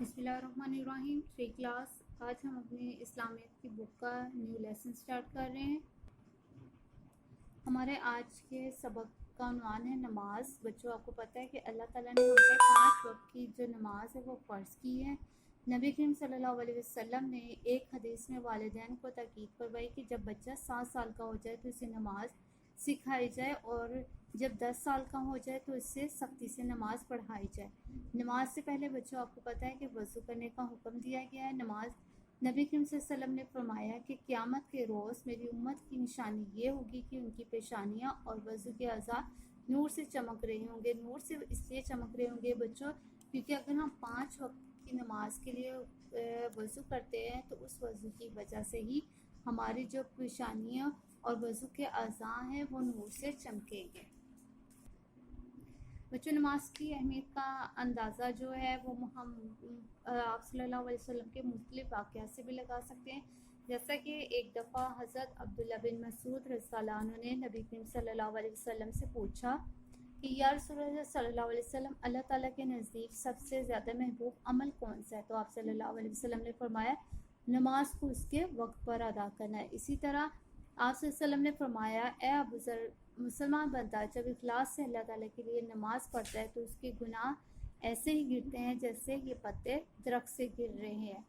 بسم اللہ الرحمن الرحیم 3 کلاس۔ آج ہم اپنے اسلامیت کی بک کا نیو لیسن سٹارٹ کر رہے ہیں۔ ہمارے آج کے سبق کا عنوان ہے نماز۔ بچوں، آپ کو پتہ ہے کہ اللہ تعالیٰ نے ہم پر 5 وقت کی جو نماز ہے وہ فرض کی ہے۔ نبی کریم صلی اللہ علیہ وسلم نے ایک حدیث میں والدین کو تاکید فرمائی کہ جب بچہ 7 سال کا ہو جائے تو اسے نماز سکھائی جائے، اور جب 10 سال کا ہو جائے تو اس سے سختی سے نماز پڑھائی جائے۔ نماز سے پہلے بچوں، آپ کو پتہ ہے کہ وضو کرنے کا حکم دیا گیا ہے۔ نماز نبی کریم صلی اللہ علیہ وسلم نے فرمایا کہ قیامت کے روز میری امت کی نشانی یہ ہوگی کہ ان کی پیشانیاں اور وضو کے اعضاء نور سے چمک رہے ہوں گے۔ نور سے اس لیے چمک رہے ہوں گے بچوں کیونکہ اگر ہم 5 وقت کی نماز کے لیے وضو کرتے ہیں تو اس وضو کی وجہ سے ہی ہماری جو پیشانیاں اور وضو کے اعضاء ہیں وہ نور سے چمکیں گے۔ بچوں، نماز کی اہمیت کا اندازہ جو ہے وہ ہم آپ صلی اللہ علیہ وسلم کے مختلف واقعات سے بھی لگا سکتے ہیں۔ جیسا کہ ایک دفعہ حضرت عبداللہ بن مسعود رضی اللہ عنہ نے نبی کریم صلی اللہ علیہ وسلم سے پوچھا کہ یا رسول اللہ صلی اللہ علیہ وسلم، اللہ تعالیٰ کے نزدیک سب سے زیادہ محبوب عمل کون سا ہے؟ تو آپ صلی اللہ علیہ وسلم نے فرمایا نماز کو اس کے وقت پر ادا کرنا ہے۔ اسی طرح آپ صلی اللہ علیہ وسلم نے فرمایا اے ابو ذر، مسلمان بندہ جب اخلاص سے اللہ تعالیٰ کے لیے نماز پڑھتا ہے تو اس کے گناہ ایسے ہی گرتے ہیں جیسے یہ پتے درخت سے گر رہے ہیں۔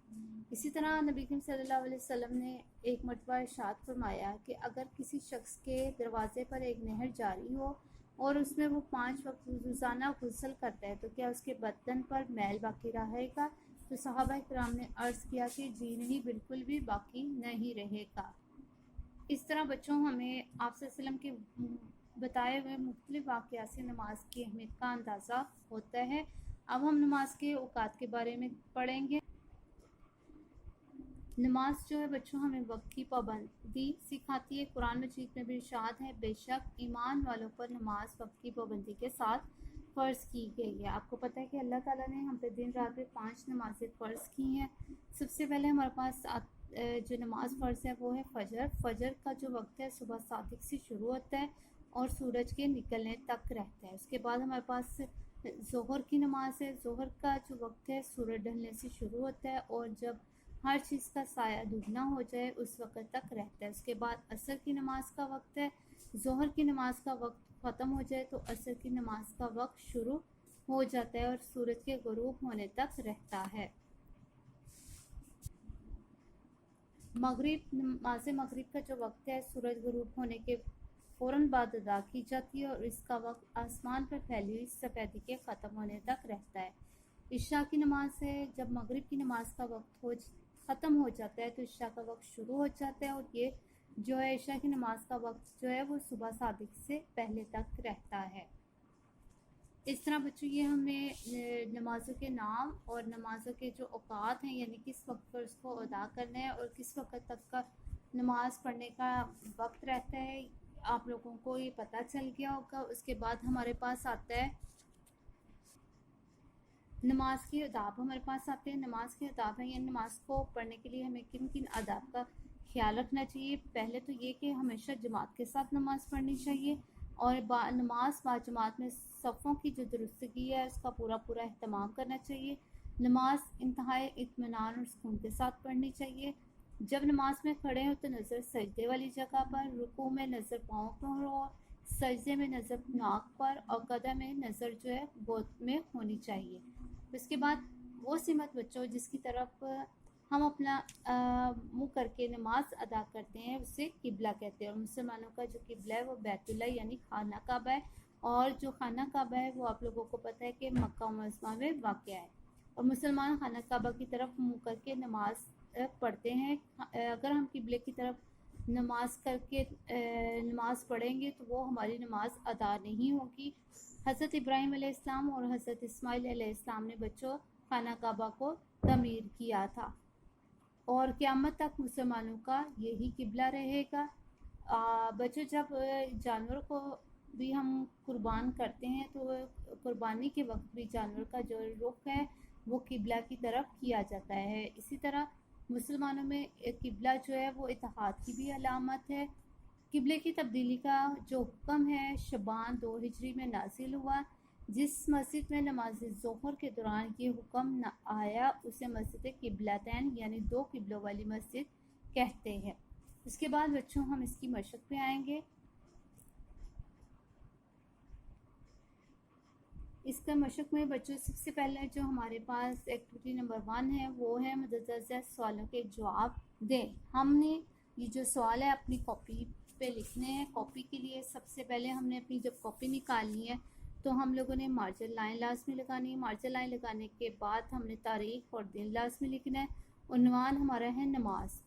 اسی طرح نبی کریم صلی اللہ علیہ وسلم نے ایک مرتبہ ارشاد فرمایا کہ اگر کسی شخص کے دروازے پر ایک نہر جاری ہو اور اس میں وہ 5 وقت روزانہ غسل کرتا ہے تو کیا اس کے بدن پر میل باقی رہے گا؟ تو صحابہ کرام نے عرض کیا کہ جی نہیں، بالکل بھی باقی نہیں رہے گا۔ اس طرح بچوں ہمیں آپ صلی اللہ علیہ وسلم کے بتائے ہوئے مختلف واقعات سے نماز کی اہمیت کا اندازہ ہوتا ہے۔ اب ہم نماز کے اوقات کے بارے میں پڑھیں گے۔ نماز جو ہے بچوں ہمیں وقت کی پابندی سکھاتی ہے۔ قرآن مجید میں بھی ارشاد ہے بے شک ایمان والوں پر نماز وقت کی پابندی کے ساتھ فرض کی گئی ہے۔ آپ کو پتہ ہے کہ اللہ تعالیٰ نے ہم پہ دن رات میں 5 نمازیں فرض کی ہیں۔ سب سے پہلے ہمارے پاس جو نماز فرض ہے وہ ہے فجر۔ فجر کا جو وقت ہے صبح صادق سے شروع ہوتا ہے اور سورج کے نکلنے تک رہتا ہے۔ اس کے بعد ہمارے پاس ظہر کی نماز ہے۔ ظہر کا جو وقت ہے سورج ڈھلنے سے شروع ہوتا ہے اور جب ہر چیز کا سایہ دگنا ہو جائے اس وقت تک رہتا ہے۔ اس کے بعد عصر کی نماز کا وقت ہے۔ ظہر کی نماز کا وقت ختم ہو جائے تو عصر کی نماز کا وقت شروع ہو جاتا ہے اور سورج کے غروب ہونے تک رہتا ہے۔ نماز مغرب کا جو وقت ہے سورج غروب ہونے کے فوراً بعد ادا کی جاتی ہے اور اس کا وقت آسمان پر پھیلی ہوئی سفیدی کے ختم ہونے تک رہتا ہے۔ عشاء کی نماز ہے۔ جب مغرب کی نماز کا وقت ختم ہو جاتا ہے تو عشاء کا وقت شروع ہو جاتا ہے اور یہ جو ہے عشاء کی نماز کا وقت جو ہے وہ صبح صادق سے پہلے تک رہتا ہے۔ اس طرح بچوں یہ ہمیں نمازوں کے نام اور نمازوں کے جو اوقات ہیں یعنی کس وقت پر اس کو ادا کرنا ہے اور کس وقت تک کا نماز پڑھنے کا وقت رہتا ہے آپ لوگوں کو یہ پتہ چل گیا ہوگا۔ اس کے بعد ہمارے پاس آتا ہے نماز کے آداب۔ ہمارے پاس آتے ہیں نماز کے آداب ہیں، یعنی نماز کو پڑھنے کے لیے ہمیں کن کن آداب کا خیال رکھنا چاہیے۔ پہلے تو یہ کہ ہمیشہ جماعت کے ساتھ نماز پڑھنی چاہیے اور نماز با جماعت میں صفوں کی جو درستگی ہے اس کا پورا اہتمام کرنا چاہیے۔ نماز انتہائی اطمینان اور سکون کے ساتھ پڑھنی چاہیے۔ جب نماز میں کھڑے ہو تو نظر سجدے والی جگہ پر، رکوع میں نظر پاؤں پر ہو، سجدے میں نظر ناک پر اور قدم میں نظر جو ہے گود میں ہونی چاہیے۔ اس کے بعد وہ سمت بچوں جس کی طرف ہم اپنا منہ کر کے نماز ادا کرتے ہیں اسے قبلہ کہتے ہیں، اور مسلمانوں کا جو قبلہ ہے وہ بیت اللہ یعنی خانہ کعبہ ہے، اور جو خانہ کعبہ ہے وہ آپ لوگوں کو پتہ ہے کہ مکہ معظمہ میں واقع ہے، اور مسلمان خانہ کعبہ کی طرف منہ کر کے نماز پڑھتے ہیں۔ اگر ہم قبلے کی طرف نماز کر کے نماز پڑھیں گے تو وہ ہماری نماز ادا نہیں ہوگی۔ حضرت ابراہیم علیہ السلام اور حضرت اسماعیل علیہ السلام نے بچوں خانہ کعبہ کو تعمیر کیا تھا اور قیامت تک مسلمانوں کا یہی قبلہ رہے گا۔ بچوں جب جانور کو بھی ہم قربان کرتے ہیں تو قربانی کے وقت بھی جانور کا جو رخ ہے وہ قبلہ کی طرف کیا جاتا ہے۔ اسی طرح مسلمانوں میں قبلہ جو ہے وہ اتحاد کی بھی علامت ہے۔ قبلے کی تبدیلی کا جو حکم ہے شعبان 2 ہجری میں نازل ہوا۔ جس مسجد میں نماز ظہر کے دوران یہ حکم نہ آیا اسے مسجد قبلتین یعنی دو قبلوں والی مسجد کہتے ہیں۔ اس کے بعد بچوں ہم اس کی مشق پہ آئیں گے۔ اس کا مشق میں بچوں سب سے پہلے جو ہمارے پاس ایکٹیویٹی نمبر 1 ہے وہ ہے متجزہ سوالوں کے جواب دیں۔ ہم نے یہ جو سوال ہے اپنی کاپی پہ لکھنے ہیں۔ کاپی کے لیے سب سے پہلے ہم نے اپنی جب کاپی نکالنی ہے تو ہم لوگوں نے مارجن لائن لازمی لگانی ہے۔ مارجن لائن لگانے کے بعد ہم نے تاریخ اور دن لازمی لکھنا ہے۔ عنوان ہمارا ہے نماز۔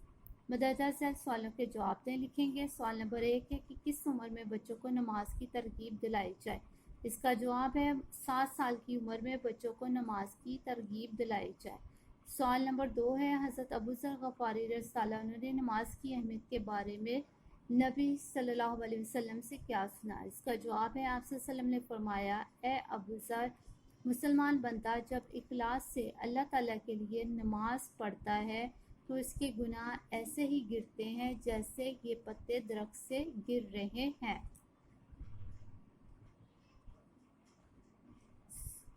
مدرجہ ذیل سوالوں کے جواب دیں لکھیں گے۔ سوال نمبر 1 ہے کہ کس عمر میں بچوں کو نماز کی ترغیب دلائی جائے؟ اس کا جواب ہے 7 سال کی عمر میں بچوں کو نماز کی ترغیب دلائی جائے۔ سوال نمبر 2 ہے حضرت ابو ذر غفاری رضی اللہ عنہ نے نماز کی اہمیت کے بارے میں نبی صلی اللہ علیہ وسلم سے کیا سنا؟ اس کا جواب ہے آپ صلی اللہ علیہ وسلم نے فرمایا، اے ابو ذر، مسلمان بندہ جب اخلاص سے اللہ تعالیٰ کے لیے نماز پڑھتا ہے تو اس کے گناہ ایسے ہی گرتے ہیں جیسے یہ پتے درخت سے گر رہے ہیں۔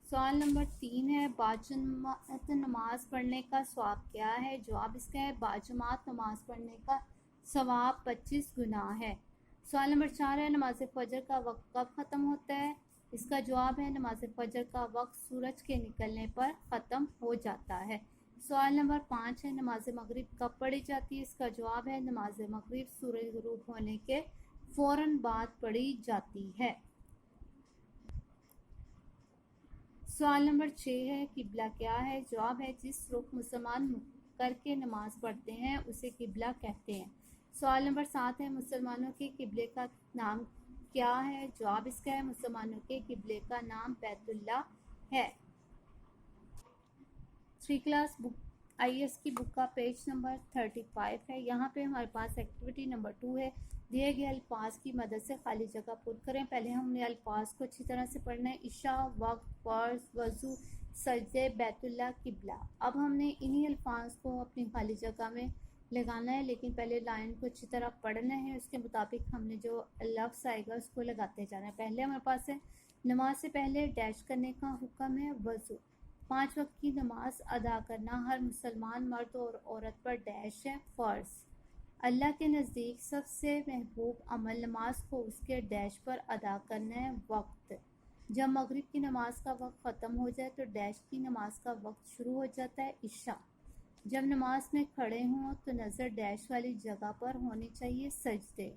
سوال نمبر 3 ہے باجماعت نماز پڑھنے کا ثواب کیا ہے؟ جواب اس کا ہے باجماعت نماز پڑھنے کا ثواب 25 گنا ہے۔ سوال نمبر 4 ہے نماز فجر کا وقت کب ختم ہوتا ہے؟ اس کا جواب ہے نماز فجر کا وقت سورج کے نکلنے پر ختم ہو جاتا ہے۔ سوال نمبر 5 ہے نماز مغرب کب پڑھی جاتی ہے؟ اس کا جواب ہے نماز مغرب سورج غروب ہونے کے فوراً بعد پڑھی جاتی ہے۔ سوال نمبر 6 ہے قبلہ کیا ہے؟ جواب ہے جس رخ مسلمان کر کے نماز پڑھتے ہیں اسے قبلہ کہتے ہیں۔ سوال نمبر 7 ہے مسلمانوں کے قبلے کا نام کیا ہے؟ جواب اس کا ہے مسلمانوں کے قبلے کا نام بیت اللہ ہے۔ 3 کلاس بک IAS کی بک کا پیج نمبر 35 ہے۔ یہاں پہ ہمارے پاس ایکٹیویٹی نمبر 2 ہے۔ دیے گئے الفاظ کی مدد سے خالی جگہ پر کریں۔ پہلے ہم نے الفاظ کو اچھی طرح سے پڑھنا ہے۔ عشاء، وقت، فرض، وضو، سجدے، بیت اللہ، قبلہ۔ اب ہم نے انہی الفاظ کو اپنی خالی جگہ میں لگانا ہے، لیکن پہلے لائن کو اچھی طرح پڑھنا ہے۔ اس کے مطابق ہم نے جو لفظ آئے گا اس کو لگاتے جانا ہے۔ پہلے ہمارے پاس ہے نماز سے پہلے ڈیش کرنے کا حکم ہے وضو۔ 5 وقت کی نماز ادا کرنا ہر مسلمان مرد اور عورت پر ڈیش ہے فرض۔ اللہ کے نزدیک سب سے محبوب عمل نماز کو اس کے ڈیش پر ادا کرنا ہے وقت۔ جب مغرب کی نماز کا وقت ختم ہو جائے تو ڈیش کی نماز کا وقت شروع ہو جاتا ہے عشاء۔ جب نماز میں کھڑے ہوں تو نظر ڈیش والی جگہ پر ہونی چاہیے سجدے۔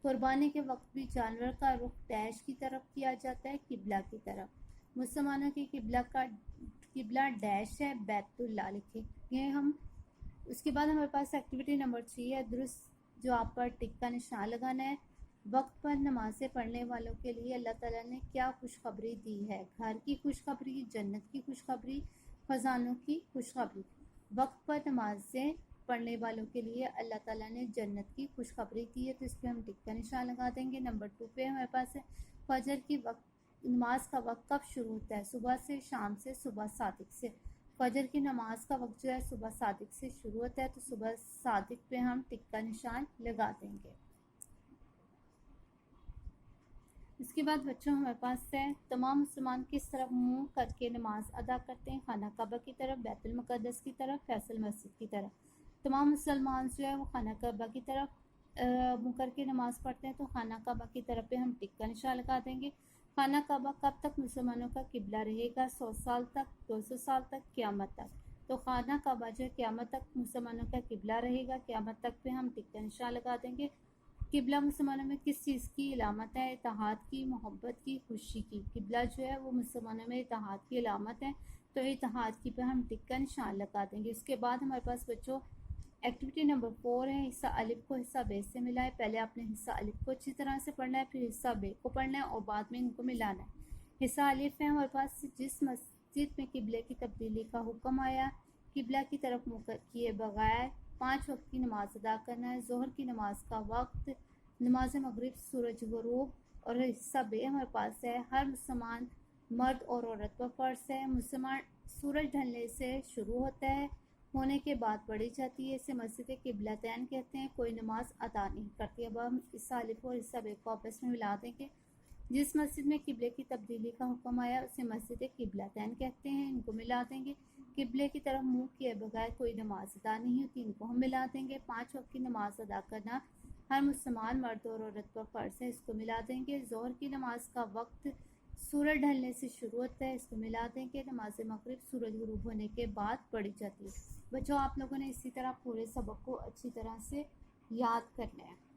قربانی کے وقت بھی جانور کا رخ ڈیش کی طرف کیا جاتا ہے قبلہ کی طرف۔ مسلمانوں کی قبلہ ڈیش ہے بیت اللہ لکھیں گے ہم۔ اس کے بعد ہمارے پاس ایکٹیویٹی نمبر 3 ہے درست جواب پر ٹک کا نشان لگانا ہے۔ وقت پر نمازیں پڑھنے والوں کے لیے اللہ تعالیٰ نے کیا خوشخبری دی ہے؟ گھر کی خوشخبری، جنت کی خوشخبری، خزانوں کی خوشخبری۔ وقت پر نمازیں پڑھنے والوں کے لیے اللہ تعالیٰ نے جنت کی خوشخبری دی ہے، تو اس پہ ہم ٹک کا نشان لگا دیں گے۔ نمبر 2 پہ ہمارے پاس ہے فجر کی نماز کا وقت کب شروع ہوتا ہے؟ صبح سے، شام سے، صبح صادق سے۔ فجر کی نماز کا وقت جو ہے صبح صادق سے شروع ہوتا ہے، تو صبح صادق پہ ہم ٹک کا نشان لگا دیں گے۔ اس کے بعد بچوں ہمارے پاس ہے تمام مسلمان کس طرف منہ کر کے نماز ادا کرتے ہیں؟ خانہ کعبہ کی طرف، بیت المقدس کی طرف، فیصل مسجد کی طرف۔ تمام مسلمان جو ہے وہ خانہ کعبہ کی طرف منہ کر کے نماز پڑھتے ہیں، تو خانہ کعبہ کی طرف پہ ہم ٹک کا نشان لگا دیں گے۔ خانہ کعبہ کب تک مسلمانوں کا قبلہ رہے گا؟ 100 سال تک، 200 سال تک، قیامت تک۔ تو خانہ کعبہ جو ہے قیامت تک مسلمانوں کا قبلہ رہے گا، قیامت تک پہ ہم ٹک کا نشان لگا دیں گے۔ قبلہ مسلمانوں میں کس چیز کی علامت ہے؟ اتحاد کی، محبت کی، خوشی کی۔ قبلہ جو ہے وہ مسلمانوں میں اتحاد کی علامت ہے، تو اتحاد کی پہ ہم ٹک کا نشان لگا دیں گے۔ اس کے بعد ہمارے پاس بچوں ایکٹیویٹی نمبر 4 ہے حصہ الف کو حصہ ب سے ملائے۔ پہلے آپ نے حصہ الف کو اچھی طرح سے پڑھنا ہے، پھر حصہ ب کو پڑھنا ہے اور بعد میں ان کو ملانا ہے۔ حصہ الف ہے ہمارے پاس جس مسجد میں قبلے کی تبدیلی کا حکم آیا، قبلہ کی طرف منہ کیے بغیر 5 وقت کی نماز ادا کرنا ہے۔ ظہر کی نماز کا وقت، نماز مغرب سورج غروب۔ اور حصہ ب ہمارے پاس ہے ہر مسلمان مرد اور عورت پر فرض ہے۔ مسلمان سورج ڈھلنے سے شروع ہوتا ہے، ہونے کے بعد پڑھی جاتی ہے، اسے مسجد قبلتین کہتے ہیں۔ کوئی نماز ادا نہیں کرتی۔ اب ہم حصہ الف اور حصہ ب کو آپس میں ملا دیں گے۔ جس مسجد میں قبلے کی تبدیلی کا حکم آیا اسے مسجد قبلتین کہتے ہیں، ان کو ملا دیں گے۔ قبلے کی طرف منہ کیے بغیر کوئی نماز ادا نہیں ہوتی، ان کو ہم ملا دیں گے۔ 5 وقت کی نماز ادا کرنا ہر مسلمان مرد اور عورت پر فرض ہے، اس کو ملا دیں گے۔ ظہر کی نماز کا وقت سورج ڈھلنے سے شروع ہوتا ہے، اس کو ملا دیں گے۔ نماز مغرب سورج غروب ہونے کے بعد پڑھی جاتی ہے۔ بچوں آپ لوگوں نے اسی طرح پورے سبق کو اچھی طرح سے یاد کرنا ہے۔